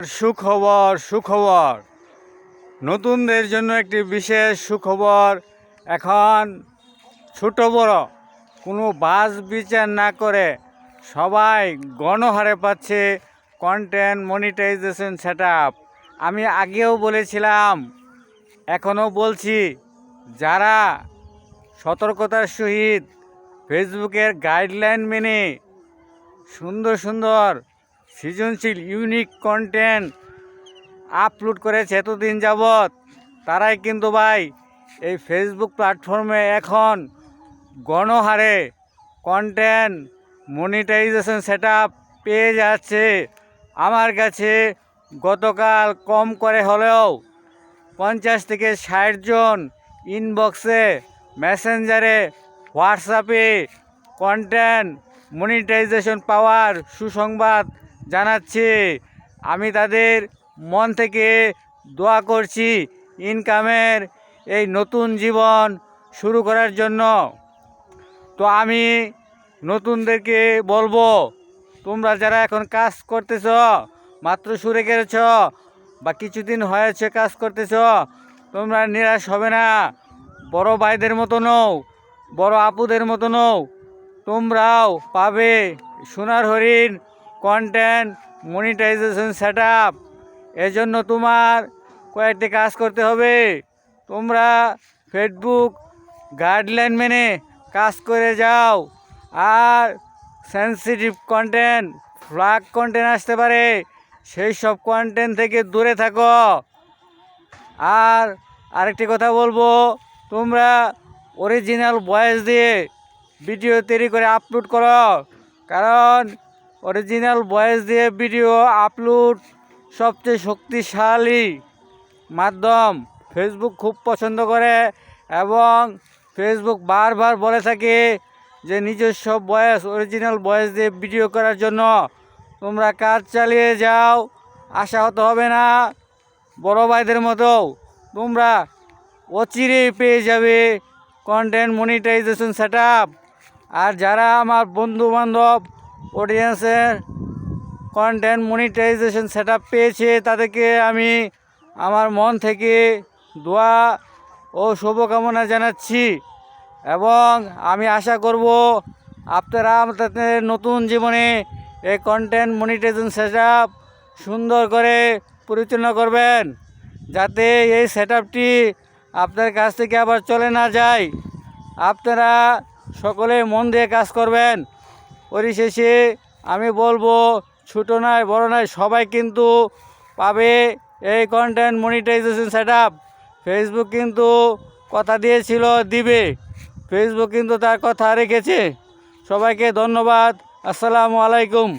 সুখবর নতুনদের জন্য একটি বিশেষ সুখবর। এখন ছোট বড় কোনো বাছ বিচার না করে সবাই গণহারে পাচ্ছে কন্টেন্ট মনিটাইজেশন সেটআপ। আমি আগেও বলেছিলাম, এখনও বলছি, যারা সতর্কতার সহিত ফেসবুকের গাইডলাইন মেনে সুন্দর সৃজনশীল ইউনিক কন্টেন্ট আপলোড করেছে এতদিন যাবৎ, তারাই কিন্তু ভাই এই ফেসবুক প্ল্যাটফর্মে এখন গণহারে কন্টেন্ট মনিটাইজেশন সেটআপ পেয়ে যাচ্ছে। আমার কাছে গতকাল কম করে হলেও 50 থেকে 60 জন ইনবক্সে, মেসেঞ্জারে, হোয়াটসঅ্যাপে কন্টেন্ট মনিটাইজেশন পাওয়ার সুসংবাদ জানাচ্ছে। আমি তাদের মন থেকে দোয়া করছি ইনকামের এই নতুন জীবন শুরু করার জন্য। তো আমি নতুনদেরকে বলবো, তোমরা যারা এখন কাজ করতেছ, মাত্র শুরু করেছ বা কিছুদিন হয়েছে কাজ করতেছ, তোমরা নিরাশ হবে না। বড় ভাইদের মতো নও, বড় আপুদের মতো নও, তোমরাও পাবে সোনার হরিণ কন্টেন্ট মনিটাইজেশন সেটআপ। এজন্য তোমার কয়েকটি কাজ করতে হবে। তোমরা ফেসবুক গাইডলাইন মেনে কাজ করে যাও, আর সেন্সিটিভ কন্টেন্ট, ফ্ল্যাগ কন্টেন্ট আসতে পারে, সেই সব কন্টেন্ট থেকে দূরে থাকো। আর আরেকটি কথা বলবো, তোমরা অরিজিনাল ভয়েস দিয়ে ভিডিও তৈরি করে আপলোড করো, কারণ অরিজিনাল ভয়েস দিয়ে ভিডিও আপলোড সবচেয়ে শক্তিশালী মাধ্যম। ফেসবুক খুব পছন্দ করে এবং ফেসবুক বারবার বলে থাকে যে নিজস্ব ভয়েস, অরিজিনাল ভয়েস দিয়ে ভিডিও করার জন্য তোমরা কাজ চালিয়ে যাও, আশাহত হবে না। বড় ভাইদের মতো তোমরা অচিরেই পেয়ে যাবে কন্টেন্ট মনিটাইজেশন সেটআপ। আর যারা আমার বন্ধুবান্ধব অডিয়েন্সের কন্টেন্ট মনিটাইজেশন সেটআপ পেয়েছে, তাদেরকে আমি আমার মন থেকে দোয়া ও শুভকামনা জানাচ্ছি এবং আমি আশা করব আপনারা আপনাদের নতুন জীবনে এই কন্টেন্ট মনিটাইজেশন সেটআপ সুন্দর করে পরিচালনা করবেন, যাতে এই সেটআপটি আপনার কাছ থেকে আবার চলে না যায়। আপনারা সকলে মন দিয়ে কাজ করবেন। পরিশেষে আমি বলবো, ছোটো নয় বড় নয়, সবাই কিন্তু পাবে এই কন্টেন্ট মনিটাইজেশন সেটআপ। ফেসবুক কিন্তু কথা দিয়েছিল দিবে, ফেসবুক কিন্তু তার কথা রেখেছে। সবাইকে ধন্যবাদ। আসসালামু আলাইকুম।